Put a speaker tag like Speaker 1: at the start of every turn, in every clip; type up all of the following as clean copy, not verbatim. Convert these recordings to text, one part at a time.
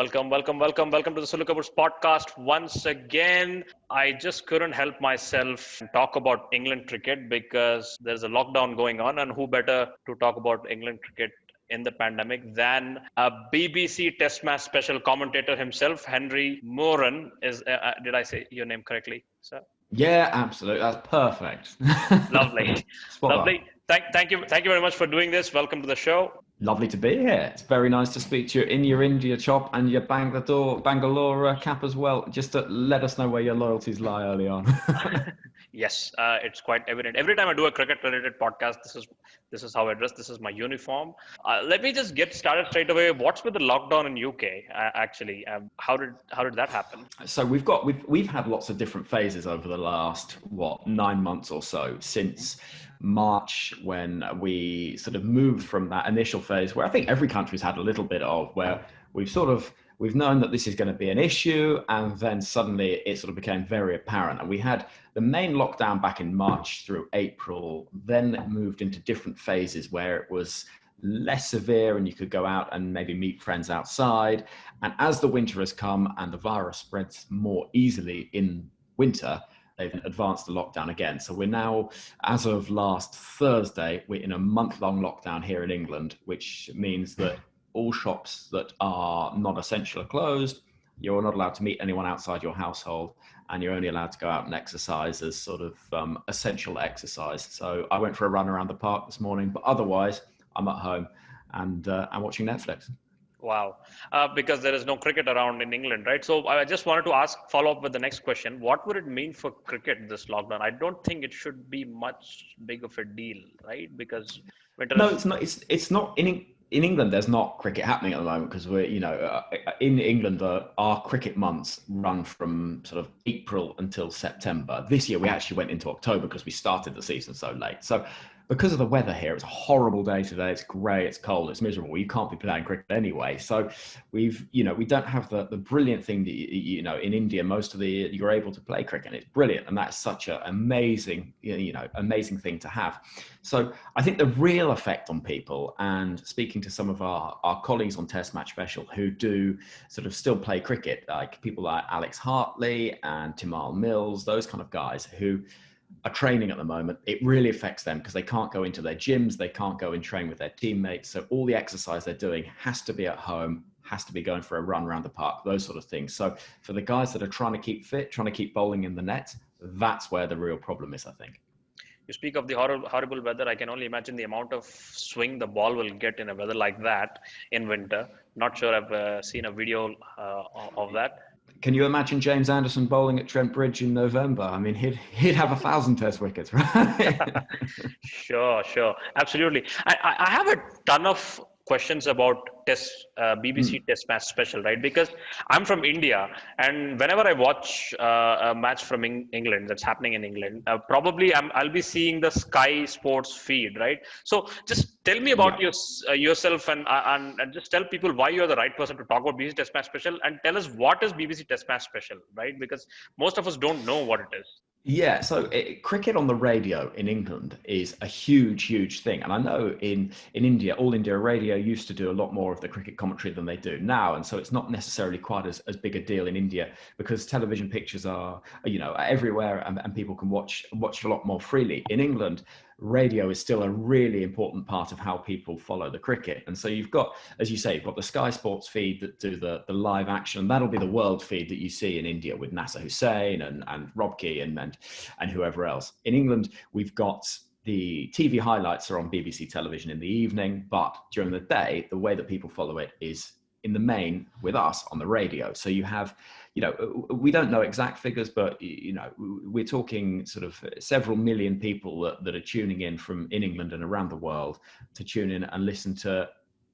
Speaker 1: Welcome to the Sollu Kaburz podcast once again. I just couldn't help myself and talk about England cricket because there's a lockdown going on, and who better to talk about England cricket in the pandemic than a BBC Test match special commentator himself, Henry Moeran. Did I say your name correctly, sir?
Speaker 2: Yeah, absolutely. That's perfect.
Speaker 1: Lovely,
Speaker 2: Spot on.
Speaker 1: lovely. Thank you very much for doing this. Welcome to the show.
Speaker 2: Lovely to be here. It's very nice to speak to you in your India chop and your Bangalore cap as well. Just to let us know where your loyalties lie early on.
Speaker 1: Yes, it's quite evident. Every time I do a cricket-related podcast, this is how I dress. This is my uniform. Let me just get started straight away. What's with the lockdown in UK? Actually, how did that happen?
Speaker 2: So we've had lots of different phases over the last 9 months or so since March, when we sort of moved from that initial phase where I think every country's had a little bit of, where we've known that this is going to be an issue, and then suddenly it sort of became very apparent. And we had the main lockdown back in March through April, then moved into different phases where it was less severe and you could go out and maybe meet friends outside. And as the winter has come and the virus spreads more easily in winter, they've advanced the lockdown again. So we're now, as of last Thursday, we're in a month-long lockdown here in England, which means that all shops that are not essential are closed. You're not allowed to meet anyone outside your household, and you're only allowed to go out and exercise as sort of essential exercise. So I went for a run around the park this morning, but otherwise I'm at home and I'm watching Netflix.
Speaker 1: Wow, because there is no cricket around in England, right? So I just wanted to follow up with the next question. What would it mean for cricket, this lockdown? I don't think it should be much big of a deal, right? Because
Speaker 2: it's not. It's not in England. There's not cricket happening at the moment because we're, in England, our cricket months run from sort of April until September. This year we actually went into October because we started the season so late. So because of the weather here, it's a horrible day today. It's grey, it's cold, it's miserable. You can't be playing cricket anyway. So we don't have the brilliant thing that, in India, most of the year you're able to play cricket. And it's brilliant. And that's such an amazing thing to have. So I think the real effect on people, and speaking to some of our colleagues on Test Match Special who do sort of still play cricket, like people like Alex Hartley and Timal Mills, those kind of guys who are training at the moment, it really affects them because they can't go into their gyms, they can't go and train with their teammates. So all the exercise they're doing has to be at home, has to be going for a run around the park, those sort of things. So for the guys that are trying to keep fit, trying to keep bowling in the net, that's where the real problem is, I think.
Speaker 1: You speak of the horrible weather. I can only imagine the amount of swing the ball will get in a weather like that in winter. Not sure I've seen a video of that.
Speaker 2: Can you imagine James Anderson bowling at Trent Bridge in November? I mean, he'd have 1,000 Test wickets, right?
Speaker 1: Sure, absolutely. I have a ton of questions about BBC Test Match Special, right? Because I'm from India, and whenever I watch a match from England that's happening in England, probably I'll be seeing the Sky Sports feed, right? So just tell me about yourself and just tell people why you're the right person to talk about BBC Test Match Special, and tell us what is BBC Test Match Special, right? Because most of us don't know what it is.
Speaker 2: Yeah, so cricket on the radio in England is a huge thing. And I know in India, All India Radio used to do a lot more of the cricket commentary than they do now. And so it's not necessarily quite as big a deal in India because television pictures are, everywhere and people can watch a lot more freely. In England, radio is still a really important part of how people follow the cricket. And so you've got, as you say, you've got the Sky Sports feed that do the live action. That'll be the world feed that you see in India with Nasser Hussain and Rob Key and whoever else. In England, we've got the TV highlights are on BBC television in the evening, but during the day, the way that people follow it is in the main with us on the radio. So you have, we don't know exact figures, but, we're talking sort of several million people that are tuning in from in England and around the world to tune in and listen to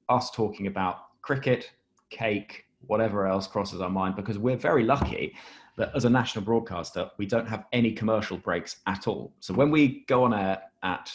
Speaker 2: us talking about cricket, cake, whatever else crosses our mind, because we're very lucky that as a national broadcaster, we don't have any commercial breaks at all. So when we go on air at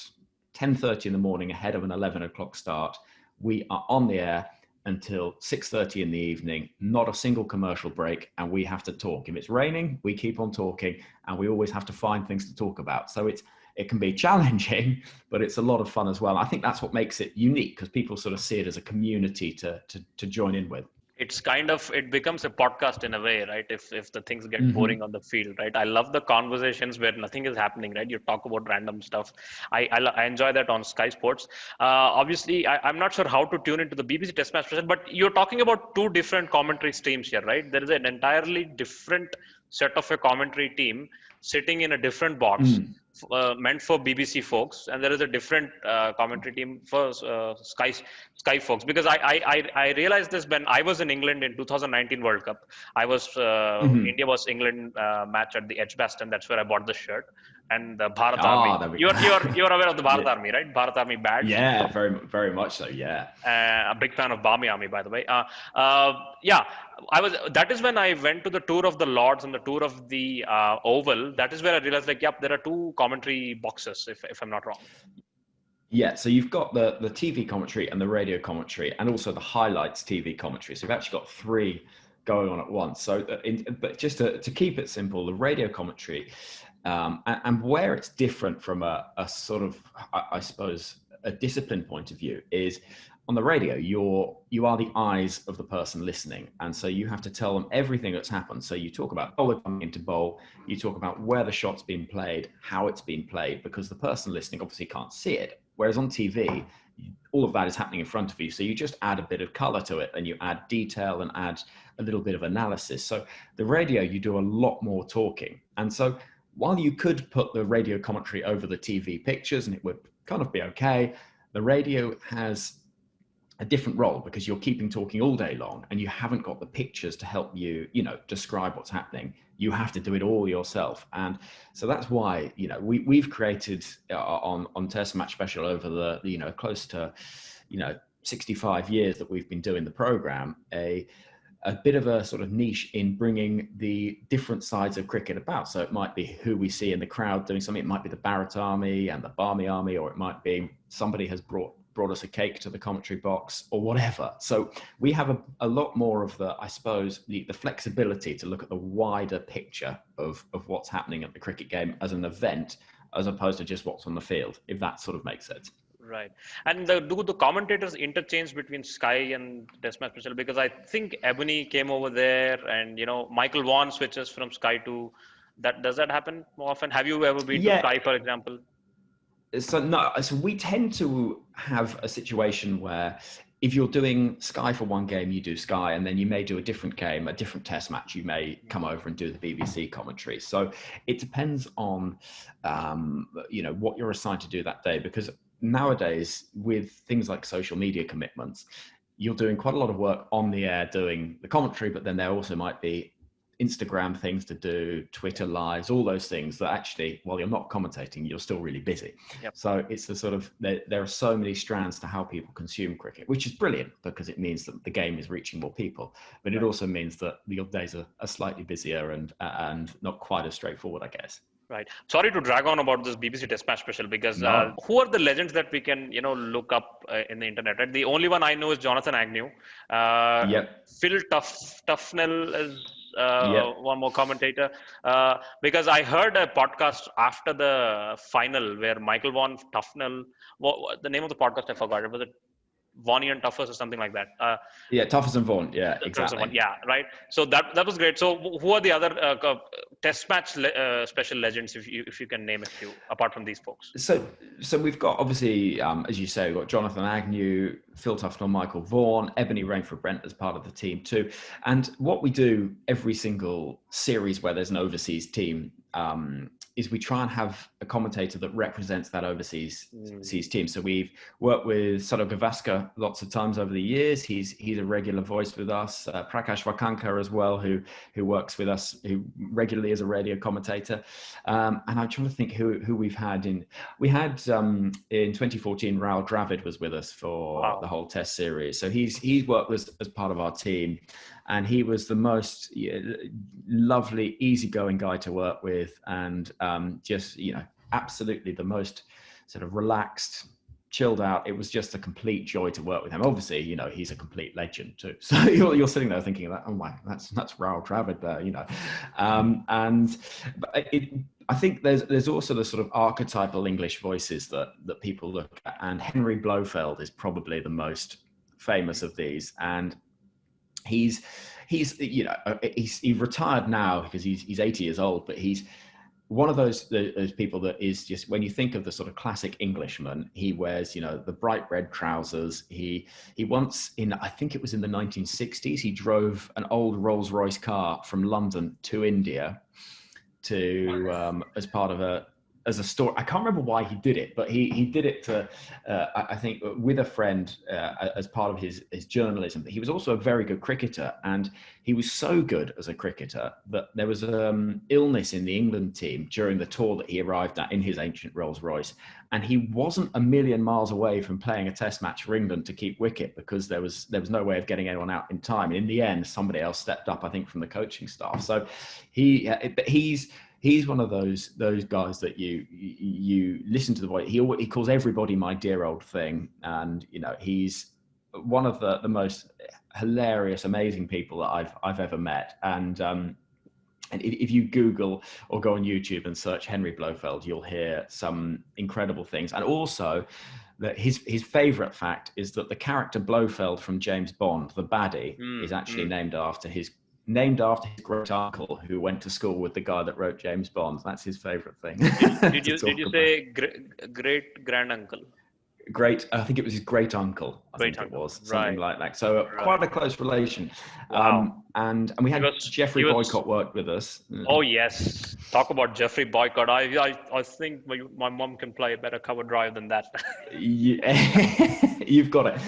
Speaker 2: 10:30 in the morning ahead of an 11 o'clock start, we are on the air until 6:30 in the evening, not a single commercial break, and we have to talk. If it's raining, we keep on talking, and we always have to find things to talk about. So it can be challenging, but it's a lot of fun as well. I think that's what makes it unique, because people sort of see it as a community to join in with.
Speaker 1: it's kind of, it becomes a podcast in a way, right? If the things get
Speaker 2: Hmm.
Speaker 1: boring on the field, right? I love the conversations where nothing is happening, right? You talk about random stuff. I enjoy that on Sky Sports. Obviously, I'm not sure how to tune into the BBC Test match session, but you're talking about two different commentary streams here, right? There is an entirely different set of a commentary team sitting in a different box,
Speaker 2: Mm.
Speaker 1: meant for BBC folks, and there is a different commentary team for Sky folks. Because I realized this when I was in England in 2019 World Cup. I was
Speaker 2: Hmm.
Speaker 1: India was England match at the Edgbaston. That's where I bought the shirt and the Bharat Army.
Speaker 2: Ah, there we go.
Speaker 1: You're aware of the Bharat
Speaker 2: Yeah,
Speaker 1: Army, right? Bharat Army badge.
Speaker 2: yeah, very much so. Yeah.
Speaker 1: A big fan of Barmy Army, by the way. Yeah, I was. That is when I went to the tour of the Lords and the tour of the Oval. That is where I realized, like, yep, there are two commentary boxes, if I'm not wrong.
Speaker 2: Yeah, so you've got the TV commentary and the radio commentary, and also the highlights TV commentary. So you've actually got three going on at once. So, but just to keep it simple, the radio commentary, and where it's different from a sort of, I suppose, a discipline point of view is on the radio, you are the eyes of the person listening, and so you have to tell them everything that's happened. So you talk about bowler coming into bowl, you talk about where the shot's been played, how it's been played, because the person listening obviously can't see it. Whereas on TV, all of that is happening in front of you. So you just add a bit of color to it and you add detail and add a little bit of analysis. So the radio, you do a lot more talking. And so while you could put the radio commentary over the TV pictures and it would kind of be okay, the radio has a different role because you're keeping talking all day long and you haven't got the pictures to help you, describe what's happening. You have to do it all yourself. And so that's why, we've created on Test Match Special over the, close to, 65 years that we've been doing the program, a bit of a sort of niche in bringing the different sides of cricket about. So it might be who we see in the crowd doing something. It might be the Bharat Army and the Barmy Army, or it might be somebody has brought us a cake to the commentary box or whatever. So we have a lot more of the, I suppose, the flexibility to look at the wider picture of what's happening at the cricket game as an event, as opposed to just what's on the field, if that sort of makes sense.
Speaker 1: Right. And do the commentators interchange between Sky and Test Match Special? Because I think Ebony came over there, and Michael Vaughan switches from Sky to that. Does that happen more often? Have you ever been to
Speaker 2: Yeah.
Speaker 1: Sky, for example?
Speaker 2: So no, so we tend to have a situation where if you're doing Sky for one game, you do Sky, and then you may do a different game, a different test match, you may come over and do the BBC commentary. So it depends on, what you're assigned to do that day, because nowadays with things like social media commitments, you're doing quite a lot of work on the air doing the commentary, but then there also might be Instagram things to do, Twitter lives, all those things that actually, while you're not commentating, you're still really busy.
Speaker 1: Yep.
Speaker 2: So it's the sort of, there are so many strands to how people consume cricket, which is brilliant because it means that the game is reaching more people. But it also means that your days are slightly busier and not quite as straightforward, I guess.
Speaker 1: Right. Sorry to drag on about this BBC Test Match Special, because
Speaker 2: No.
Speaker 1: who are the legends that we can, look up in the internet? Right? The only one I know is Jonathan Agnew.
Speaker 2: Yep.
Speaker 1: Phil Tufnell is
Speaker 2: Yep.
Speaker 1: one more commentator. Because I heard a podcast after the final where Michael Vaughan, Tufnell, the name of the podcast I forgot. Was it Vaughanian Tuffers or something like that?
Speaker 2: Yeah, Tuffers and Vaughan. Yeah, exactly.
Speaker 1: Yeah, right. So that was great. So who are the other Test Match special legends, if you can name a few apart from these folks?
Speaker 2: So we've got, obviously, as you say, we've got Jonathan Agnew, Phil Tufnell, Michael Vaughan, Ebony Rainford-Brent as part of the team too. And what we do every single series where there's an overseas team is we try and have a commentator that represents that overseas team. So we've worked with Sollu Kaburz lots of times over the years. He's a regular voice with us. Prakash Vakankar as well, who works with us, who regularly is a radio commentator. And I'm trying to think who we've had in. We had in 2014, Rahul Dravid was with us for the whole Test series. So he's worked with as part of our team. And he was the most lovely, easygoing guy to work with, and just absolutely the most sort of relaxed, chilled out. It was just a complete joy to work with him. Obviously, he's a complete legend too. So you're sitting there thinking that, oh my, that's Rahul Dravid there, And I think there's also the sort of archetypal English voices that people look at, and Henry Blofeld is probably the most famous of these. And he's he retired now because he's 80 years old, but he's one of those people that is just, when you think of the sort of classic Englishman, he wears, the bright red trousers. He once, I think it was in the 1960s, he drove an old Rolls-Royce car from London to India as part of as a story. I can't remember why he did it, but he did it to, I think, with a friend as part of his journalism. He was also a very good cricketer, and he was so good as a cricketer that there was illness in the England team during the tour that he arrived at in his ancient Rolls-Royce, and he wasn't a million miles away from playing a test match for England to keep wicket because there was no way of getting anyone out in time. And in the end, somebody else stepped up, I think, from the coaching staff. So he's one of those guys that you listen to the voice. He calls everybody my dear old thing, and he's one of the most hilarious, amazing people that I've ever met. And if you Google or go on YouTube and search Henry Blofeld, you'll hear some incredible things. And also, that his favorite fact is that the character Blofeld from James Bond, the baddie, is actually named after his great uncle who went to school with the guy that wrote James Bond. That's his favorite thing.
Speaker 1: Did you say great granduncle?
Speaker 2: I think it was his great uncle. It was something like that. So quite a close relation.
Speaker 1: Wow.
Speaker 2: And we had Jeffrey Boycott worked with us.
Speaker 1: Oh yes, talk about Jeffrey Boycott. I think my mom can play a better cover drive than that.
Speaker 2: You've got it.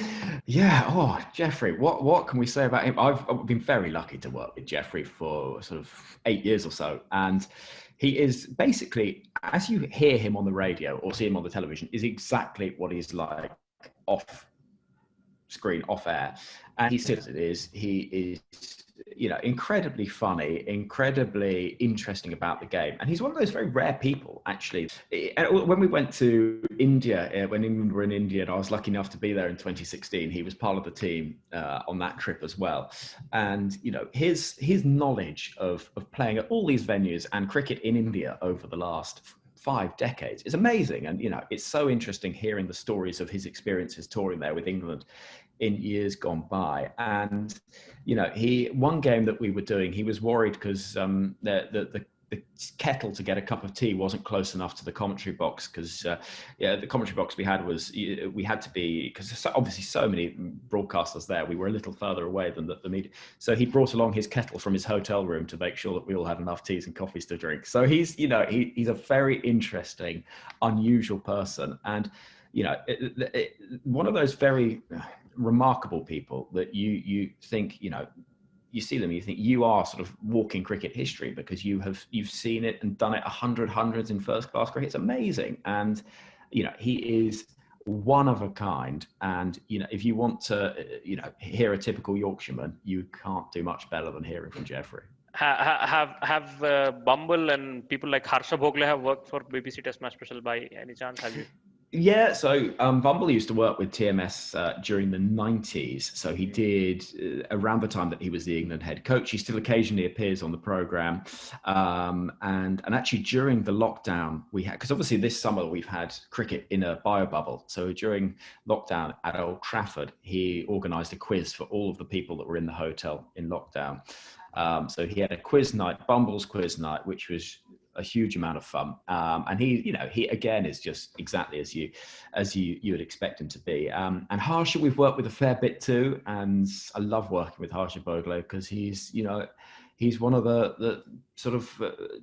Speaker 2: Yeah. Oh, Jeffrey. What can we say about him? I've been very lucky to work with Jeffrey for sort of 8 years or so, and he is basically, as you hear him on the radio or see him on the television, is exactly what he's like off screen, off air. And he says it is. He is, incredibly funny, incredibly interesting about the game. And he's one of those very rare people, actually. And when we went to India, when England were in India, and I was lucky enough to be there in 2016, he was part of the team on that trip as well. And, his knowledge of playing at all these venues and cricket in India over the last 5 decades is amazing. And, it's so interesting hearing the stories of his experiences touring there with England in years gone by. And one game that we were doing, he was worried because the kettle to get a cup of tea wasn't close enough to the commentary box, because the commentary box we had to be, because obviously so many broadcasters there, we were a little further away than the media. So he brought along his kettle from his hotel room to make sure that we all had enough teas and coffees to drink. So he's he's a very interesting, unusual person, and one of those very remarkable people that you think, you see them, you think you are sort of walking cricket history, because you've seen it and done it hundreds in first class cricket. It's amazing. And he is one of a kind. And if you want to hear a typical Yorkshireman, you can't do much better than hearing from Jeffrey.
Speaker 1: Have Bumble and people like Harsha Bhogle have worked for BBC Test Match Special by any chance? Have you?
Speaker 2: Yeah, so Bumble used to work with TMS during the 90s. So he did around the time that he was the England head coach. He still occasionally appears on the programme. And actually during the lockdown, we had, because obviously this summer we've had cricket in a bio bubble. So during lockdown at Old Trafford, he organised a quiz for all of the people that were in the hotel in lockdown. So he had a quiz night, Bumble's quiz night, which was a huge amount of fun. And he again is just exactly as you would expect him to be. And Harsha, we've worked with a fair bit too. And I love working with Harsha Bhogle, because he's one of the sort of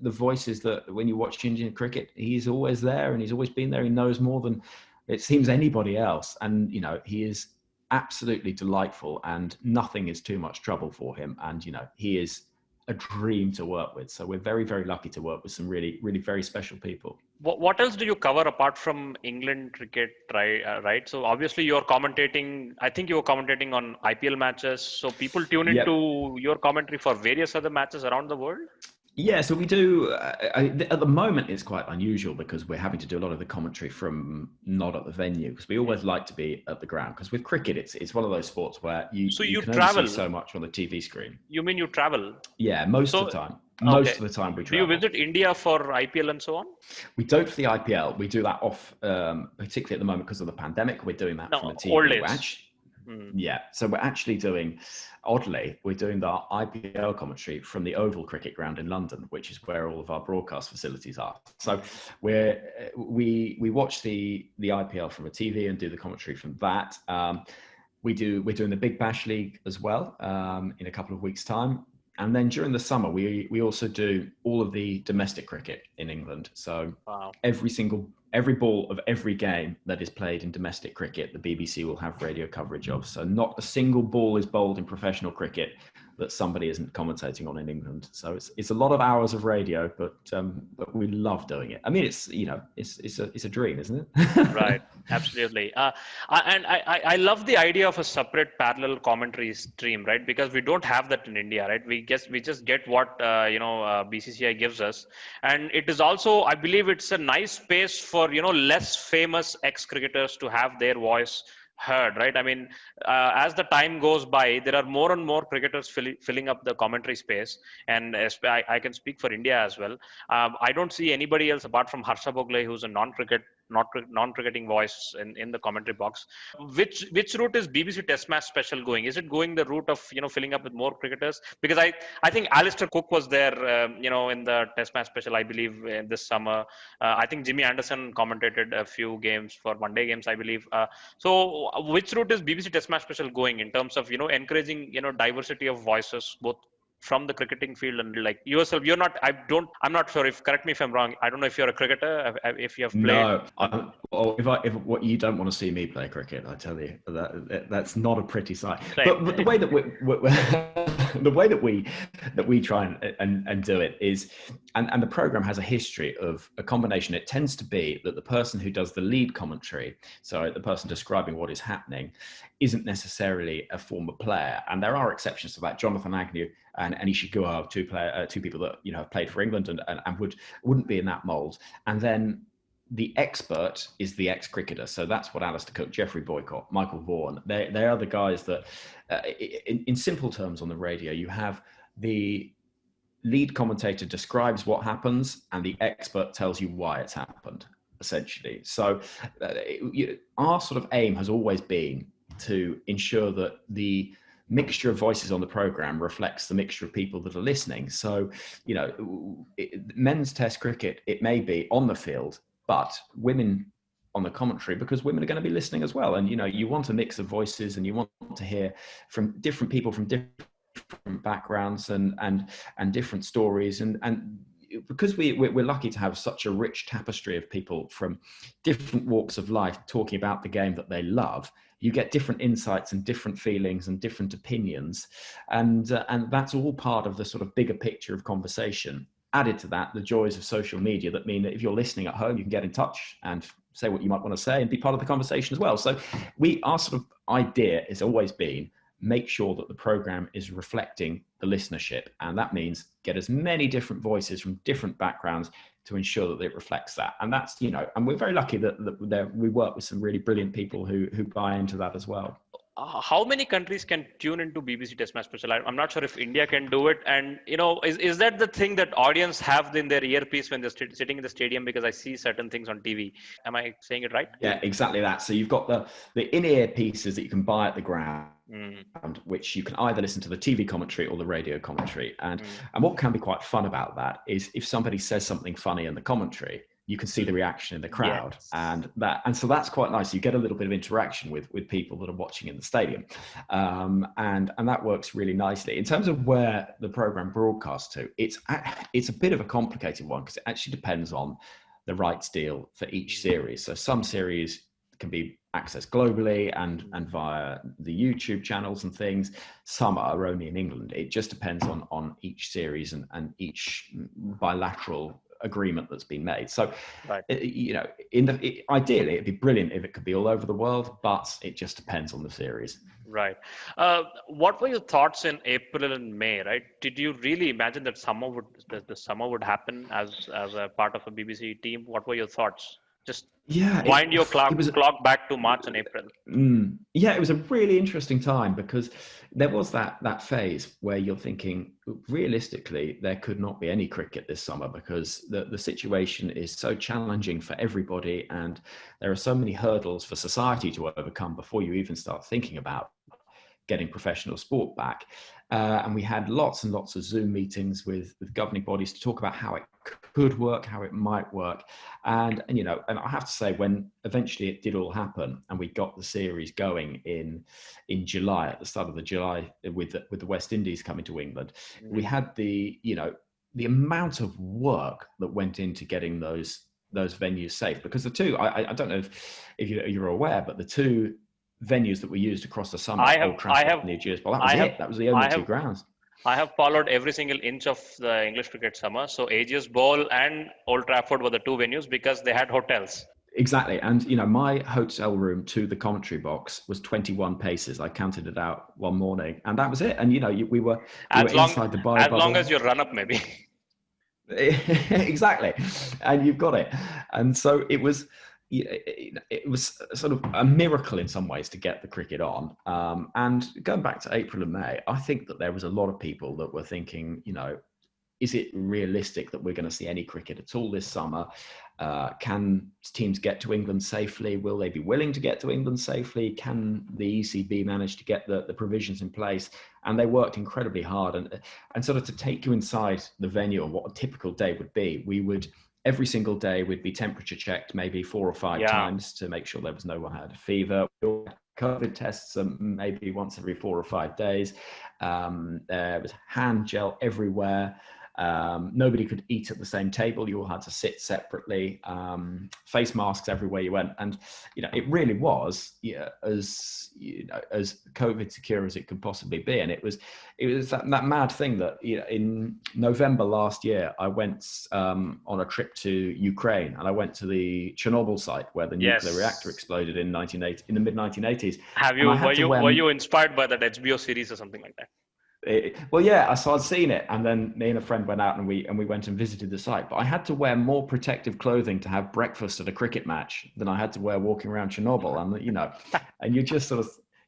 Speaker 2: the voices that when you watch Indian cricket, he's always there, and he's always been there. He knows more than it seems anybody else. And, he is absolutely delightful, and nothing is too much trouble for him. And, he is a dream to work with. So we're very, very lucky to work with some really, really very special people.
Speaker 1: What else do you cover apart from England cricket, right? So obviously you're commentating, I think you were commentating on IPL matches. So people tune into your commentary for various other matches around the world?
Speaker 2: Yeah, so we do. At the moment, it's quite unusual because we're having to do a lot of the commentary from not at the venue, because we always like to be at the ground. Because with cricket, it's one of those sports where you can travel. Only see so much on the TV screen.
Speaker 1: You mean you travel?
Speaker 2: Yeah, most of the time. Most of the time we travel.
Speaker 1: Do you visit India for IPL and so on?
Speaker 2: We don't for the IPL. We do that off, particularly at the moment because of the pandemic. We're doing that from a TV
Speaker 1: old days.
Speaker 2: match.
Speaker 1: Mm.
Speaker 2: Yeah, so we're actually doing, oddly, we're doing the IPL commentary from the Oval Cricket Ground in London, which is where all of our broadcast facilities are. So we watch the IPL from a TV and do the commentary from that. We're doing the Big Bash League as well in a couple of weeks' time. And then during the summer, we also do all of the domestic cricket in England. So
Speaker 1: Wow.
Speaker 2: every ball of every game that is played in domestic cricket, the BBC will have radio coverage of. So not a single ball is bowled in professional cricket that somebody isn't commentating on in England. So it's a lot of hours of radio, but we love doing it. I mean, it's a dream, isn't it?
Speaker 1: Right, absolutely. I love the idea of a separate parallel commentary stream, right? Because we don't have that in India, right? We just get what BCCI gives us, and it is also, I believe, it's a nice space for less famous ex-cricketers to have their voice heard, right? I mean, as the time goes by, there are more and more cricketers filling up the commentary space, and I can speak for India as well. I don't see anybody else apart from Harsha Bhogle, who's a non-cricketing voice in the commentary box. Which route is BBC Test Match Special going? Is it going the route of filling up with more cricketers? Because I think Alistair Cook was there, in the Test Match Special, I believe, this summer. I think Jimmy Anderson commentated a few games for one-day games, I believe. So, which route is BBC Test Match Special going in terms of encouraging diversity of voices, both from the cricketing field and like yourself? I'm not sure, if correct me if I'm wrong. I don't know if you're a cricketer, if you have played.
Speaker 2: No, if what you don't want to see me play cricket, I tell you that's not a pretty sight.
Speaker 1: Same.
Speaker 2: But the way that the way that we try and do it is, and the program has a history of a combination. It tends to be that the person who does the lead commentary, so the person describing what is happening, isn't necessarily a former player, and there are exceptions to that. Jonathan Agnew and Ishi Guha, two people that have played for England and wouldn't be in that mould. And then the expert is the ex-cricketer. So that's what Alistair Cook, Geoffrey Boycott, Michael Vaughan, they are the guys that, in simple terms on the radio, you have the lead commentator describes what happens and the expert tells you why it's happened, essentially. So our sort of aim has always been to ensure that the mixture of voices on the program reflects the mixture of people that are listening. So, men's test cricket, it may be on the field, but women on the commentary, because women are going to be listening as well. And, you want a mix of voices and you want to hear from different people from different backgrounds and different stories. And because we're lucky to have such a rich tapestry of people from different walks of life talking about the game that they love, you get different insights and different feelings and different opinions. And that's all part of the sort of bigger picture of conversation. Added to that, the joys of social media that mean that if you're listening at home, you can get in touch and say what you might want to say and be part of the conversation as well. So our sort of idea has always been, make sure that the program is reflecting the listenership. And that means get as many different voices from different backgrounds to ensure that it reflects that. And that's, and we're very lucky that we work with some really brilliant people who buy into that as well.
Speaker 1: How many countries can tune into BBC Test Match Special? I'm not sure if India can do it. And, is that the thing that audience have in their earpiece when they're sitting in the stadium? Because I see certain things on TV. Am I saying it right?
Speaker 2: Yeah, exactly that. So you've got the in-ear pieces that you can buy at the ground, which you can either listen to the TV commentary or the radio commentary. And what can be quite fun about that is if somebody says something funny in the commentary, you can see the reaction in the crowd.
Speaker 1: Yes.
Speaker 2: And so that's quite nice. You get a little bit of interaction with people that are watching in the stadium. And that works really nicely. In terms of where the program broadcasts to, it's a bit of a complicated one because it actually depends on the rights deal for each series. So some series can be accessed globally and via the YouTube channels and things. Some are only in England. It just depends on each series and each bilateral agreement that's been made. So,
Speaker 1: right.
Speaker 2: Ideally, it'd be brilliant if it could be all over the world, but it just depends on the series.
Speaker 1: Right. What were your thoughts in April and May? Right? Did you really imagine that the summer would happen as a part of a BBC team? What were your thoughts? Just
Speaker 2: Yeah,
Speaker 1: wind your
Speaker 2: it was.
Speaker 1: clock back to March and April.
Speaker 2: Yeah, it was a really interesting time because there was that phase where you're thinking, realistically, there could not be any cricket this summer because the situation is so challenging for everybody, and there are so many hurdles for society to overcome before you even start thinking about getting professional sport back. And we had lots and lots of Zoom meetings with governing bodies to talk about how it could work, how it might work. And I have to say, when eventually it did all happen and we got the series going in July, at the start of the July, with the West Indies coming to England, we had the amount of work that went into getting those venues safe, because the two, I don't know if you're aware, but the two venues that were used across the summer, Old Trafford and the Ageas Bowl, that was it. That was the only two grounds.
Speaker 1: I have followed every single inch of the English cricket summer. So Ageas Bowl and Old Trafford were the two venues because they had hotels.
Speaker 2: Exactly. And, my hotel room to the commentary box was 21 paces. I counted it out one morning and that was it. And, we were inside the bio bubble.
Speaker 1: As long as you run up, maybe.
Speaker 2: Exactly. And you've got it. And so it was sort of a miracle in some ways to get the cricket on. And going back to April and May, I think that there was a lot of people that were thinking, is it realistic that we're going to see any cricket at all this summer? Can teams get to England safely? Will they be willing to get to England safely? Can the ECB manage to get the provisions in place? And they worked incredibly hard. And sort of to take you inside the venue and what a typical day would be, we would, every single day, we'd be temperature checked maybe 4 or 5 times to make sure there was no one had a fever. COVID tests maybe once every 4 or 5 days. There was hand gel everywhere. Nobody could eat at the same table. You all had to sit separately. Face masks everywhere you went, and it really was as COVID secure as it could possibly be. And it was that mad thing that in November last year, I went on a trip to Ukraine, and I went to the Chernobyl site where the nuclear reactor exploded in the mid 1980s.
Speaker 1: Were you inspired by that HBO series or something like that?
Speaker 2: So I'd seen it, and then me and a friend went out and we went and visited the site. But I had to wear more protective clothing to have breakfast at a cricket match than I had to wear walking around Chernobyl. And and you're just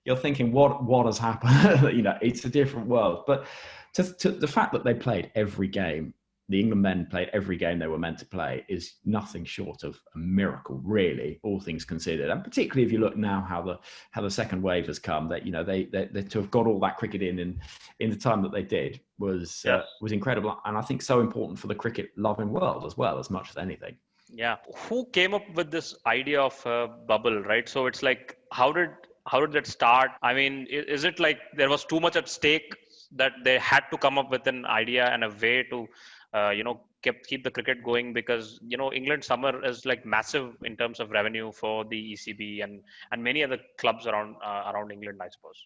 Speaker 2: you're thinking, what has happened? It's a different world. But to the fact that they played every game, the England men played every game they were meant to play, is nothing short of a miracle, really, all things considered. And particularly if you look now how the second wave has come, that they to have got all that cricket in the time that they did was incredible, and I think so important for the cricket loving world as well, as much as anything.
Speaker 1: Yeah, who came up with this idea of a bubble, right? So it's like, how did that start? I mean, is it like there was too much at stake that they had to come up with an idea and a way to keep the cricket going? Because England summer is like massive in terms of revenue for the ECB and many other clubs around England, I suppose.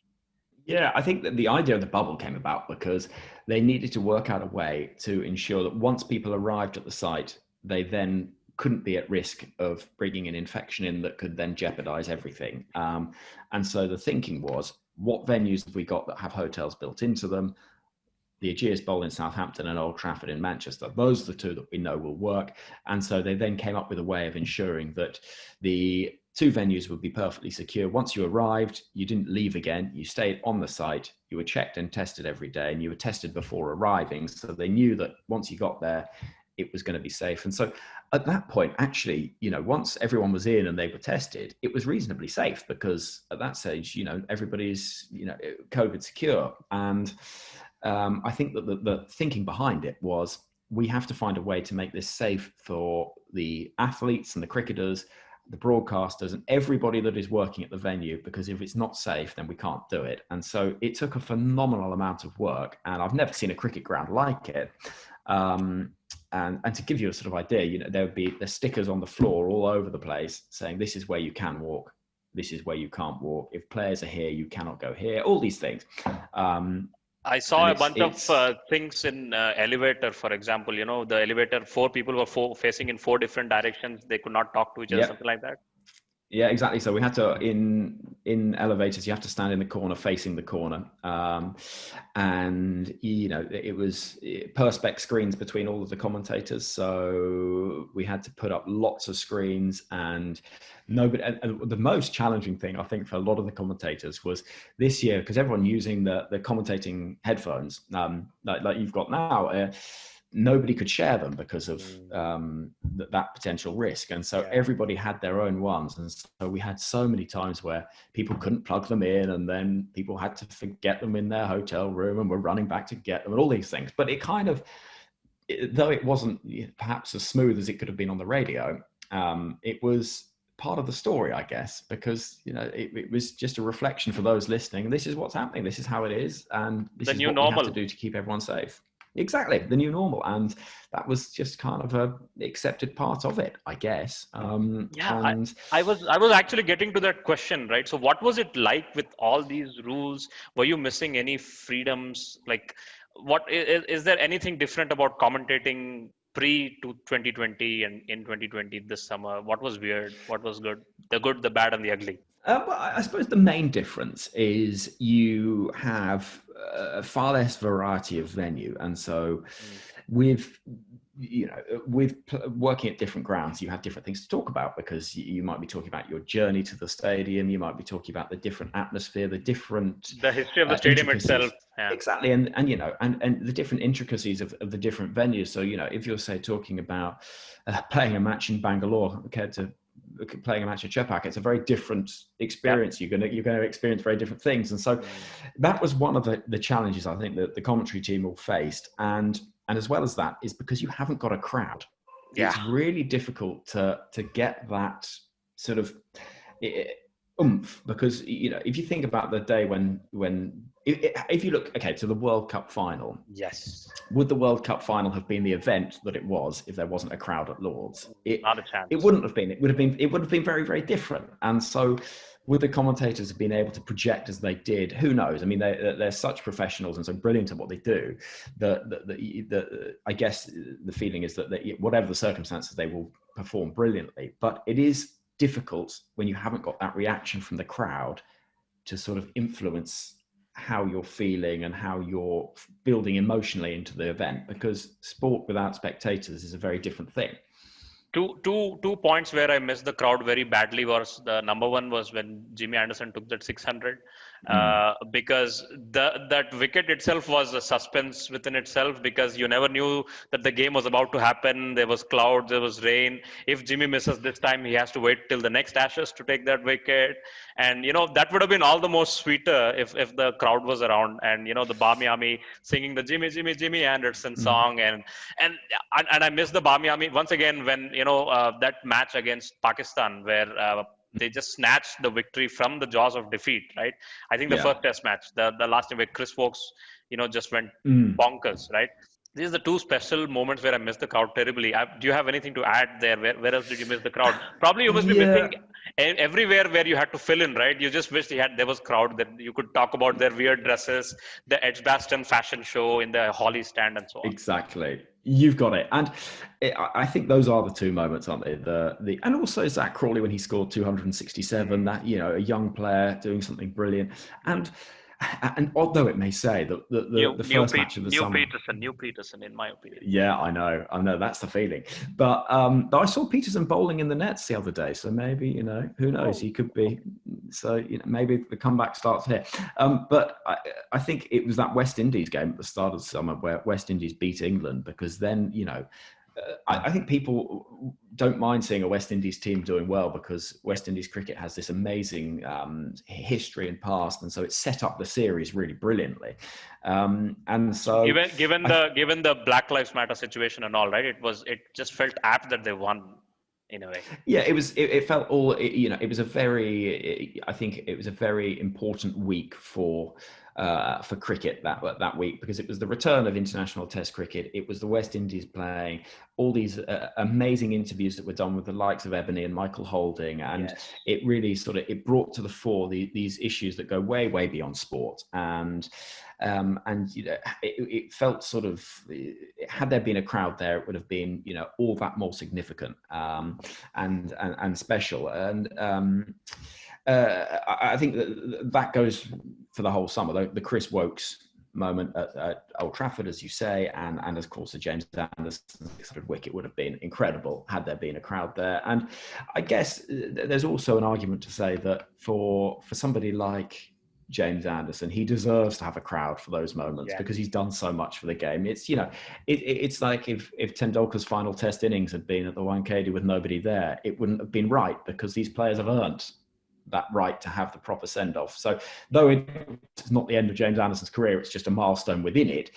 Speaker 2: Yeah, I think that the idea of the bubble came about because they needed to work out a way to ensure that once people arrived at the site, they then couldn't be at risk of bringing an infection in that could then jeopardize everything. And so the thinking was, what venues have we got that have hotels built into them? The Ageas Bowl in Southampton and Old Trafford in Manchester. Those are the two that we know will work. And so they then came up with a way of ensuring that the two venues would be perfectly secure. Once you arrived, you didn't leave again. You stayed on the site. You were checked and tested every day, and you were tested before arriving. So they knew that once you got there, it was going to be safe. And so at that point, actually, once everyone was in and they were tested, it was reasonably safe because at that stage, everybody's, COVID secure. And I think that the thinking behind it was, we have to find a way to make this safe for the athletes and the cricketers, the broadcasters, and everybody that is working at the venue, because if it's not safe, then we can't do it. And so it took a phenomenal amount of work, and I've never seen a cricket ground like it. And to give you a sort of idea, there would be the stickers on the floor all over the place saying, this is where you can walk, this is where you can't walk. If players are here, you cannot go here. All these things.
Speaker 1: I saw a bunch of things in elevator, for example. The elevator, 4 people were facing in 4 different directions. They could not talk to each other, something like that.
Speaker 2: Yeah, exactly. So we had to in elevators, you have to stand in the corner facing the corner, and it was perspex screens between all of the commentators. So we had to put up lots of screens, and nobody. And the most challenging thing I think for a lot of the commentators was this year, because everyone using the commentating headphones, like you've got now. Nobody could share them because of that potential risk. And so everybody had their own ones. And so we had so many times where people couldn't plug them in, and then people had to forget them in their hotel room and were running back to get them and all these things. But it kind of, though it wasn't perhaps as smooth as it could have been on the radio, it was part of the story, I guess, because it was just a reflection for those listening. This is what's happening. This is how it is, and this is what we have to do to keep everyone safe. Exactly, the new normal, and that was just kind of a accepted part of it, I guess.
Speaker 1: I was actually getting to that question, right? So what was it like with all these rules? Were you missing any freedoms? Like, what is there anything different about commentating pre to 2020 and in 2020 this summer? What was weird? What was good? The good, the bad, and the ugly.
Speaker 2: Well, I suppose the main difference is you have far less variety of venue, and so with working at different grounds, you have different things to talk about, because you might be talking about your journey to the stadium, you might be talking about the different atmosphere, the
Speaker 1: history of the stadium itself.
Speaker 2: Exactly, and the different intricacies of the different venues. So if you're say talking about playing a match in Bangalore compared to playing a match at Chepak, it's a very different experience. You're going to experience very different things, and so that was one of the challenges I think that the commentary team all faced, and as well as that is because you haven't got a crowd. It's really difficult to get that sort of oomph, because if you think about the day when if you look to the World Cup final, would the World Cup final have been the event that it was if there wasn't a crowd at Lord's?
Speaker 1: Not a chance.
Speaker 2: It wouldn't have been. It would have been very, very different. And so with the commentators being able to project as they did, who knows? I mean, they're such professionals and so brilliant at what they do that I guess the feeling is that whatever the circumstances, they will perform brilliantly. But it is difficult when you haven't got that reaction from the crowd to sort of influence how you're feeling and how you're building emotionally into the event, because sport without spectators is a very different thing.
Speaker 1: Two points where I missed the crowd very badly was, the number one was when Jimmy Anderson took that 600, because that wicket itself was a suspense within itself, because you never knew that the game was about to happen. There was clouds, there was rain. If Jimmy misses this time, he has to wait till the next Ashes to take that wicket, and that would have been all the more sweeter if the crowd was around, and the Bamiami singing the Jimmy Jimmy Jimmy Anderson song, and I miss the Bamiami once again when that match against Pakistan where they just snatched the victory from the jaws of defeat, right? I think the first test match, the last time where Chris Wokes, just went bonkers, right? These are the two special moments where I missed the crowd terribly. Do you have anything to add there? Where else did you miss the crowd? Probably you must be missing everywhere where you had to fill in, right? You just wished there was crowd, that you could talk about their weird dresses, the Edgbaston fashion show in the Holly stand and so on.
Speaker 2: Exactly. You've got it. And I think those are the two moments, aren't they? And also Zach Crawley when he scored 267, that, a young player doing something brilliant. And although it may say that the first match of the summer,
Speaker 1: New Peterson, in my opinion.
Speaker 2: Yeah, I know, that's the feeling. But I saw Peterson bowling in the nets the other day, so maybe who knows? He could be. So maybe the comeback starts here. But I think it was that West Indies game at the start of the summer where West Indies beat England, because then I think people don't mind seeing a West Indies team doing well, because West Indies cricket has this amazing history and past, and so it set up the series really brilliantly. And so,
Speaker 1: given the Black Lives Matter situation and all, right? It just felt apt that they won in a way.
Speaker 2: Yeah, it felt all. It was a very. I think it was a very important week for for cricket that week, because it was the return of international Test cricket. It was the West Indies playing, all these amazing interviews that were done with the likes of Ebony and Michael Holding, and it really it brought to the fore these issues that go way beyond sport. And it felt sort of, had there been a crowd there, it would have been all that more significant and special. And I think that goes for the whole summer. The Chris Wokes moment at Old Trafford, as you say, and of course the James Anderson 600 wicket would have been incredible had there been a crowd there. And I guess there's also an argument to say that for somebody like James Anderson, he deserves to have a crowd for those moments because he's done so much for the game. It's it's like if Tendulkar's final Test innings had been at the Wankhede with nobody there, it wouldn't have been right, because these players have earned that right to have the proper send-off. So though it's not the end of James Anderson's career, it's just a milestone within it.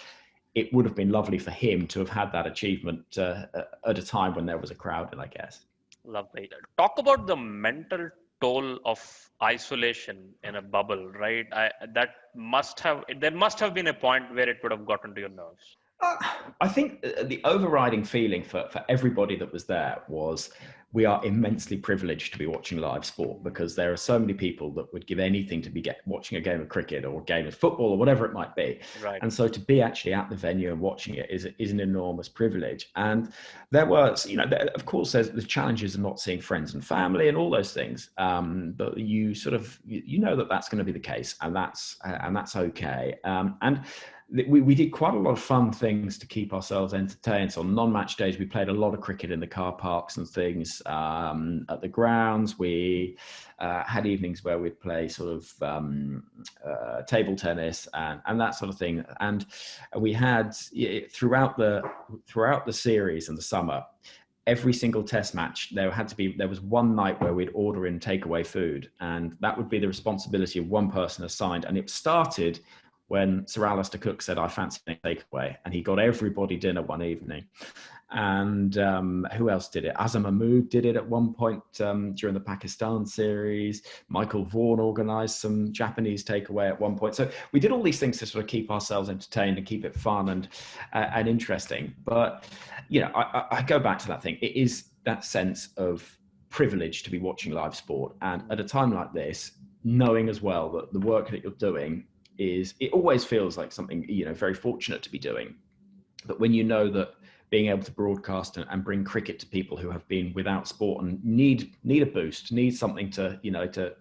Speaker 2: It would have been lovely for him to have had that achievement at a time when there was a crowd, I guess.
Speaker 1: Lovely. Talk about the mental toll of isolation in a bubble, right? There must have been a point where it would have gotten to your nerves.
Speaker 2: I think the overriding feeling for everybody that was there was, we are immensely privileged to be watching live sport, because there are so many people that would give anything to be watching a game of cricket or a game of football or whatever it might be.
Speaker 1: Right.
Speaker 2: And so to be actually at the venue and watching it is an enormous privilege. And there was, of course, there's the challenges of not seeing friends and family and all those things. But you sort of, that's going to be the case, and that's okay. And we did quite a lot of fun things to keep ourselves entertained. So on non-match days, we played a lot of cricket in the car parks and things at the grounds. We had evenings where we'd play sort of table tennis and that sort of thing. And we had throughout the series in the summer, every single Test match, there was one night where we'd order in takeaway food, and that would be the responsibility of one person assigned. And it started when Sir Alistair Cook said, "I fancy a takeaway," and he got everybody dinner one evening. And who else did it? Azam Mahmood did it at one point during the Pakistan series. Michael Vaughan organised some Japanese takeaway at one point. So we did all these things to sort of keep ourselves entertained and keep it fun and interesting. But I go back to that thing. It is that sense of privilege to be watching live sport, and at a time like this, knowing as well that the work that you're doing it always feels like something, very fortunate to be doing. But when you know that being able to broadcast and bring cricket to people who have been without sport and need a boost, need something to, to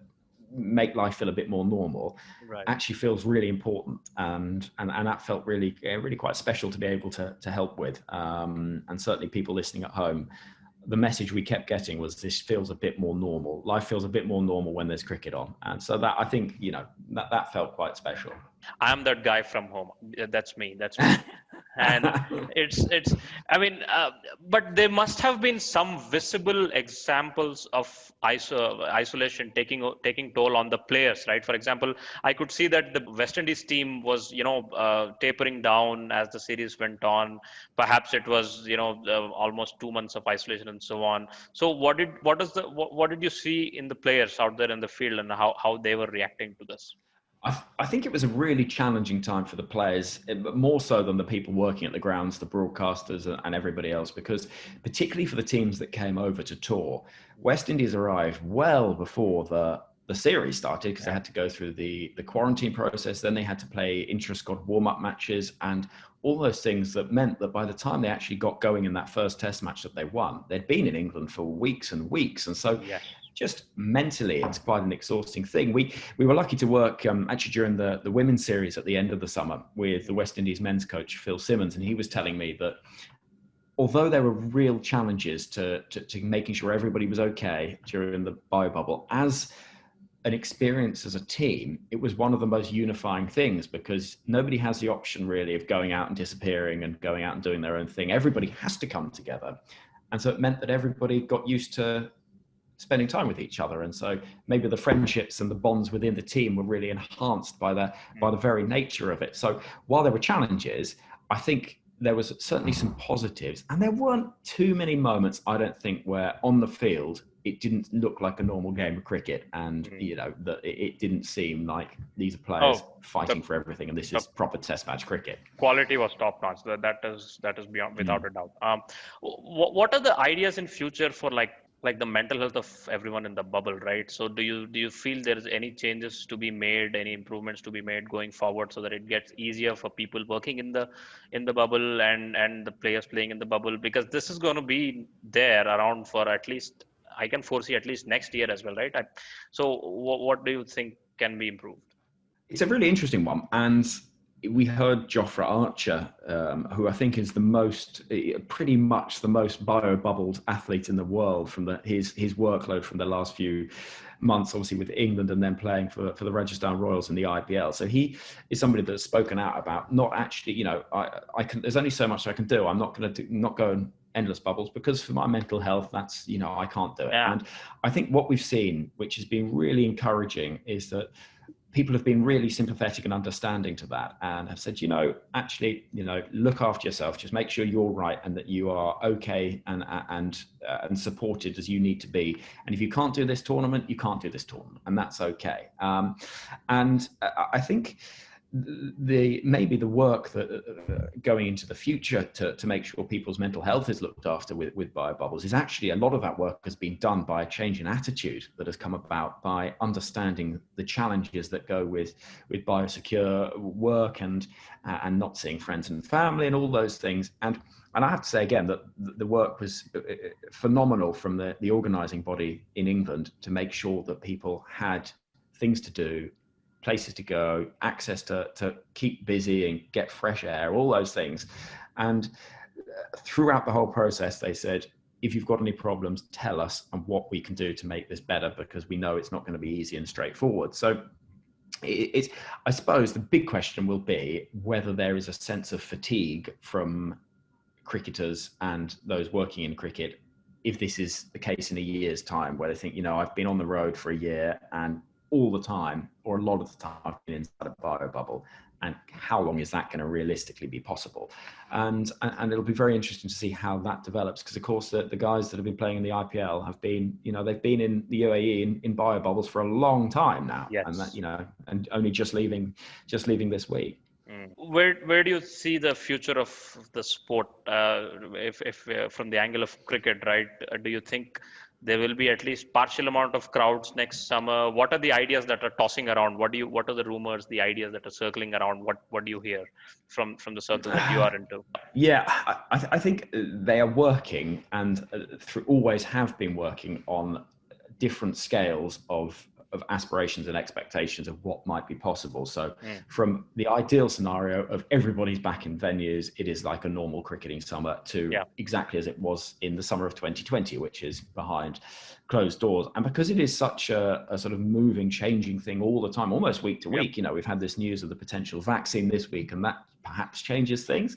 Speaker 2: make life feel a bit more normal,
Speaker 1: right,
Speaker 2: actually feels really important. And that felt really quite special to be able to help with. And certainly people listening at home, the message we kept getting was, this feels a bit more normal. Life feels a bit more normal when there's cricket on. And so that, I think, that felt quite special.
Speaker 1: I'm that guy from home. That's me. And but there must have been some visible examples of isolation taking toll on the players, right? For example, I could see that the West Indies team was, tapering down as the series went on. Perhaps it was, almost 2 months of isolation and so on. So what did you see in the players out there in the field, and how they were reacting to this?
Speaker 2: I think it was a really challenging time for the players, more so than the people working at the grounds, the broadcasters and everybody else, because particularly for the teams that came over to tour, West Indies arrived well before the series started, because they had to go through the quarantine process. Then they had to play intra-squad warm-up matches and all those things that meant that by the time they actually got going in that first Test match that they won, they'd been in England for weeks and weeks. And so just mentally, it's quite an exhausting thing. We were lucky to work actually during the women's series at the end of the summer with the West Indies men's coach, Phil Simmons, and he was telling me that although there were real challenges to making sure everybody was okay during the bio bubble, as an experience as a team, it was one of the most unifying things, because nobody has the option really of going out and disappearing and going out and doing their own thing. Everybody has to come together. And so it meant that everybody got used to spending time with each other. And so maybe the friendships and the bonds within the team were really enhanced by the very nature of it. So while there were challenges, I think there was certainly some positives, and there weren't too many moments, I don't think, where on the field it didn't look like a normal game of cricket, and
Speaker 1: Mm.
Speaker 2: that it didn't seem like these are players
Speaker 1: Oh, the
Speaker 2: fighting for everything, and this
Speaker 1: the
Speaker 2: is proper Test match cricket.
Speaker 1: quality was top notch. That is beyond
Speaker 2: Mm.
Speaker 1: without a doubt. What are the ideas in future for like the mental health of everyone in the bubble, right? So do you feel there is any changes to be made, any improvements to be made going forward, so that it gets easier for people working in the bubble and the players playing in the bubble, because this is going to be there around for at least, I can foresee at least next year as well, right? So what do you think can be improved?
Speaker 2: It's a really interesting one, and we heard Jofra Archer, who I think is pretty much the most bio-bubbled athlete in the world from his workload from the last few months, obviously with England and then playing for the Rajasthan Royals in the IPL. So he is somebody that's spoken out about not actually, I can. There's only so much I can do. I'm not going to not go in endless bubbles because for my mental health, that's I can't do it.
Speaker 1: Yeah.
Speaker 2: And I think what we've seen, which has been really encouraging, is that people have been really sympathetic and understanding to that and have said, actually, look after yourself, just make sure you're right and that you are okay and supported as you need to be. And if you can't do this tournament, you can't do this tournament, and that's okay. And I think maybe the work that going into the future to make sure people's mental health is looked after with biobubbles is actually a lot of that work has been done by a change in attitude that has come about by understanding the challenges that go with biosecure work and not seeing friends and family and all those things. And I have to say again that the work was phenomenal from the organising body in England to make sure that people had things to do, places to go, access to keep busy and get fresh air, all those things. And throughout the whole process, they said, if you've got any problems, tell us and what we can do to make this better, because we know it's not going to be easy and straightforward. So I suppose the big question will be whether there is a sense of fatigue from cricketers and those working in cricket, if this is the case in a year's time, where they think, I've been on the road for a year and all the time, or a lot of the time, I've been inside a bio bubble, and how long is that going to realistically be possible? And it'll be very interesting to see how that develops, because of course the guys that have been playing in the IPL have been, they've been in the UAE in bio bubbles for a long time now,
Speaker 1: Yes.
Speaker 2: and that and only just leaving this week.
Speaker 1: Where do you see the future of the sport? If from the angle of cricket, right? Do you think there will be at least partial amount of crowds next summer? What are the ideas that are tossing around? What are the rumors, the ideas that are circling around? What do you hear from the circle that you are into?
Speaker 2: Yeah, I think they are working and always have been working on different scales of aspirations and expectations of what might be possible. So from the ideal scenario of everybody's back in venues, it is like a normal cricketing summer, to exactly as it was in the summer of 2020, which is behind closed doors. And because it is such a sort of moving, changing thing all the time, almost week to week, we've had this news of the potential vaccine this week, and that perhaps changes things.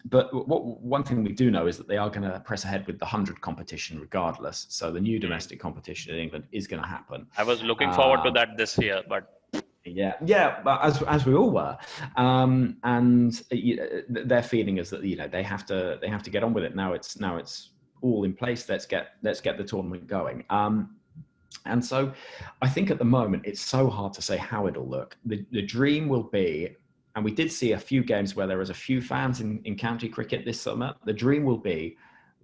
Speaker 2: But one thing we do know is that they are going to press ahead with the 100 competition regardless. So the new domestic competition in England is going to happen.
Speaker 1: I was looking forward to that this year, but
Speaker 2: but as we all were, and their feeling is that they have to get on with it now. It's all in place. Let's get the tournament going. And so I think at the moment it's so hard to say how it'll look. The dream will be, and we did see a few games where there was a few fans in county cricket this summer. The dream will be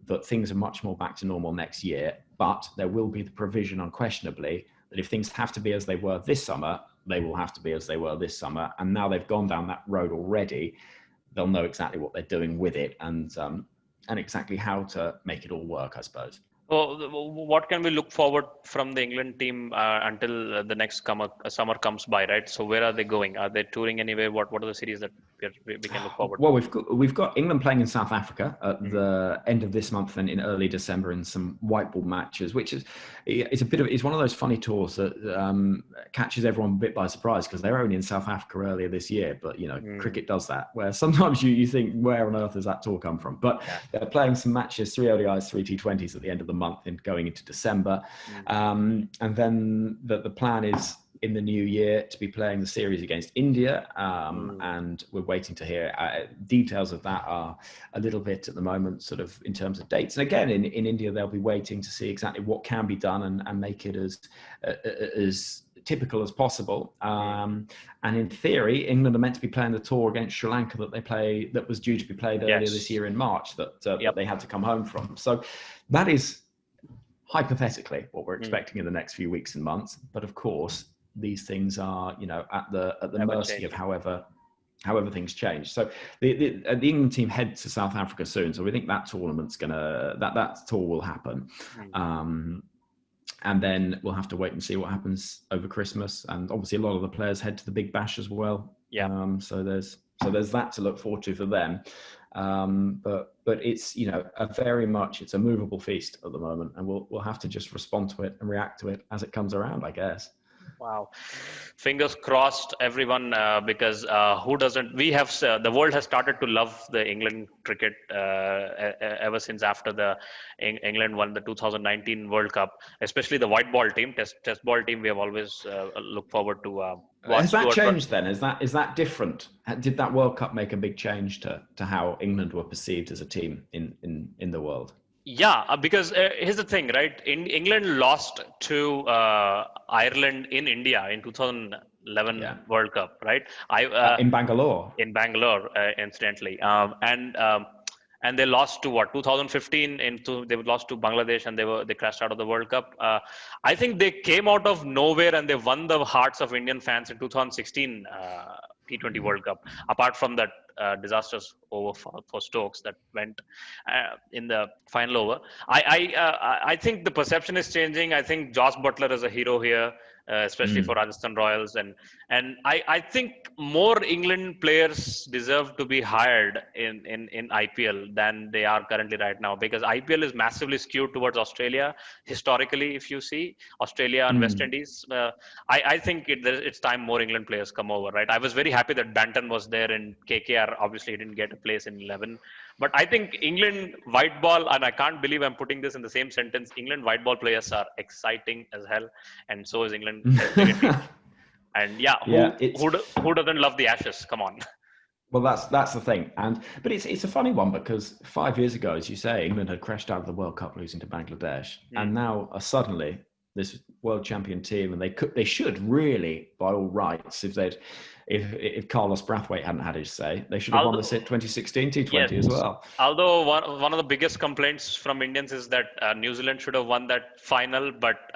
Speaker 2: that things are much more back to normal next year, but there will be the provision unquestionably that if things have to be as they were this summer, they will have to be as they were this summer. And now they've gone down that road already, they'll know exactly what they're doing with it and exactly how to make it all work, I suppose.
Speaker 1: Well, what can we look forward from the England team until the next summer comes by, right? So where are they going? Are they touring anywhere? What are the series that we can look forward to?
Speaker 2: Well, we've got England playing in South Africa at the end of this month and in early December in some white ball matches, which is it's one of those funny tours that catches everyone a bit by surprise, because they were only in South Africa earlier this year. But cricket does that, where sometimes you think, where on earth has that tour come from? But they're playing some matches, 3 ODIs, 3 T20s at the end of the month and going into December. And then the plan is in the new year to be playing the series against India, and we're waiting to hear details of that are a little bit at the moment, sort of in terms of dates. And again, in India, they'll be waiting to see exactly what can be done and make it as typical as possible. And in theory, England are meant to be playing the tour against Sri Lanka that was due to be played earlier this year in March that they had to come home from. So that is hypothetically what we're expecting in the next few weeks and months. But of course, these things are, at the mercy of however things change. So the England team head to South Africa soon. So we think that tournament's that tour will happen. And then we'll have to wait and see what happens over Christmas. And obviously a lot of the players head to the Big Bash as well. So there's that to look forward to for them. But it's, it's a movable feast at the moment, and we'll have to just respond to it and react to it as it comes around, I guess.
Speaker 1: Wow. Fingers crossed, everyone, because who doesn't? The world has started to love the England cricket ever since after the England won the 2019 World Cup, especially the white ball team, test ball team. We have always looked forward to.
Speaker 2: Has that changed then? Is that different? Did that World Cup make a big change to how England were perceived as a team in the world?
Speaker 1: Yeah, because here's the thing, right? England lost to Ireland in India in 2011 World Cup, right?
Speaker 2: In Bangalore.
Speaker 1: In Bangalore, incidentally, and they lost to 2015 they lost to Bangladesh, and they crashed out of the World Cup. I think they came out of nowhere and they won the hearts of Indian fans in 2016 T20 World Cup. Apart from that disastrous over for Stokes that went in the final over, I think the perception is changing. I think Josh Butler is a hero here, especially for Rajasthan Royals, and I think more England players deserve to be hired in IPL than they are currently right now, because IPL is massively skewed towards Australia historically. If you see Australia and West Indies, I think it's time more England players come over, right? I was very happy that Banton was there in KKR. Obviously, he didn't get a place in 11. But I think England white ball, and I can't believe I'm putting this in the same sentence, England white ball players are exciting as hell, and so is England cricket team. And who doesn't love the Ashes? Come on.
Speaker 2: Well, that's the thing, but it's a funny one, because 5 years ago, as you say, England had crashed out of the World Cup losing to Bangladesh, and now suddenly this world champion team, and they should really, by all rights, if Carlos Brathwaite hadn't had his say, they should have won the 2016 T20 as well.
Speaker 1: Although one of the biggest complaints from Indians is that New Zealand should have won that final, but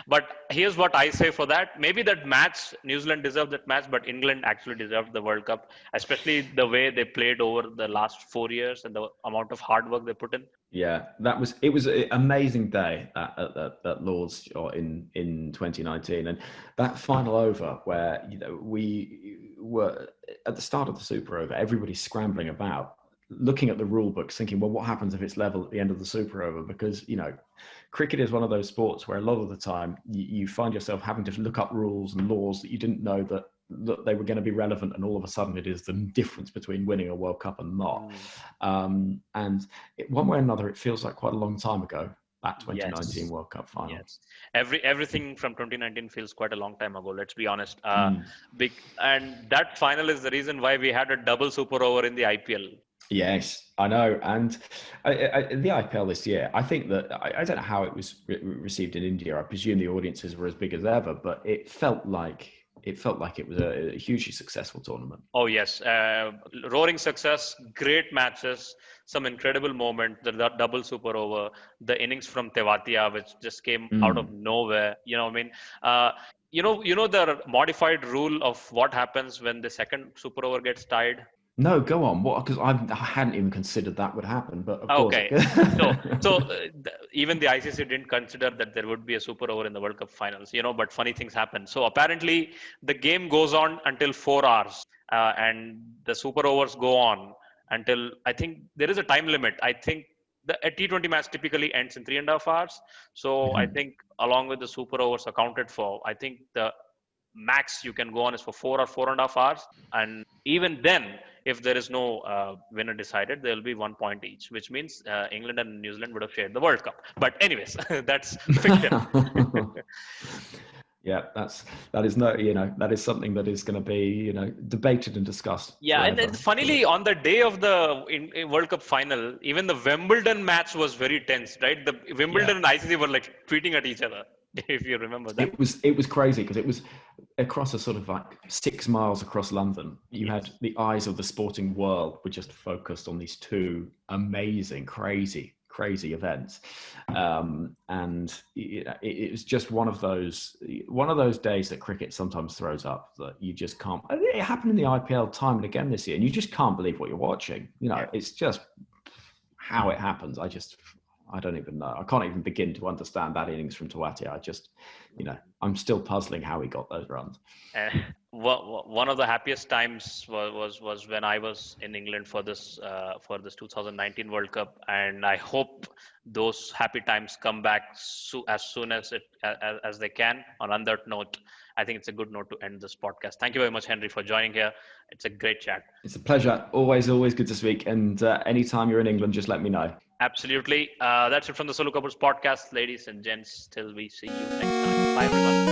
Speaker 1: but here's what I say for that. Maybe that match, New Zealand deserved that match, but England actually deserved the World Cup, especially the way they played over the last 4 years and the amount of hard work they put in.
Speaker 2: Yeah, it was an amazing day at Lord's in 2019, and that final over where we were at the start of the Super Over, everybody's scrambling about, looking at the rule books, thinking, well, what happens if it's level at the end of the Super Over? Because cricket is one of those sports where a lot of the time you find yourself having to look up rules and laws that you didn't know that they were going to be relevant, and all of a sudden it is the difference between winning a World Cup and not. And one way or another, it feels like quite a long time ago, that 2019 World Cup final.
Speaker 1: Yes, everything from 2019 feels quite a long time ago. Let's be honest. And that final is the reason why we had a double Super Over in the IPL.
Speaker 2: Yes, I know. And the IPL this year, I think that I don't know how it was received in India. I presume the audiences were as big as ever, but it felt like it was a hugely successful tournament.
Speaker 1: Oh yes, roaring success, great matches, some incredible moments. The double Super Over, the innings from Tewatia, which just came out of nowhere. The modified rule of what happens when the second Super Over gets tied.
Speaker 2: No, go on. What? Because I hadn't even considered that would happen. But of course.
Speaker 1: So even the ICC didn't consider that there would be a Super Over in the World Cup finals. But funny things happen. So apparently the game goes on until 4 hours, and the Super Overs go on until, I think there is a time limit. I think a T20 match typically ends in 3.5 hours. So I think along with the Super Overs accounted for, I think the max you can go on is for 4 or 4.5 hours, and even then, if there is no winner decided, there will be 1 point each, which means England and New Zealand would have shared the World Cup. But anyways, that's fiction.
Speaker 2: Yeah, that is no, that is something that is going to be, debated and discussed
Speaker 1: Yeah, and
Speaker 2: forever.
Speaker 1: funnily, on the day of the in World Cup final, even the Wimbledon match was very tense, right? The
Speaker 2: Yeah,
Speaker 1: Wimbledon and ICC were like tweeting at each other, if you remember that.
Speaker 2: it was crazy because it was across a sort of like 6 miles across London. You had
Speaker 1: Yes.
Speaker 2: the eyes of the sporting world were just focused on these two amazing, crazy events, and it was just one of those days that cricket sometimes throws up that you just can't. It happened in the IPL time and again this year, and you just can't believe what you're watching.
Speaker 1: Yeah.
Speaker 2: It's just how it happens. I don't even know. I can't even begin to understand that innings from Tawati. I'm still puzzling how he got those runs.
Speaker 1: Uh, one of the happiest times was when I was in England for this 2019 World Cup, and I hope those happy times come back as soon as they can. On that note, I think it's a good note to end this podcast. Thank you very much, Henry, for joining here. It's a great chat.
Speaker 2: It's a pleasure. Always good to speak. And anytime you're in England, just let me know.
Speaker 1: Absolutely. That's it from the Sollu Kaburz podcast, ladies and gents. Till we see you next time. Bye, everyone.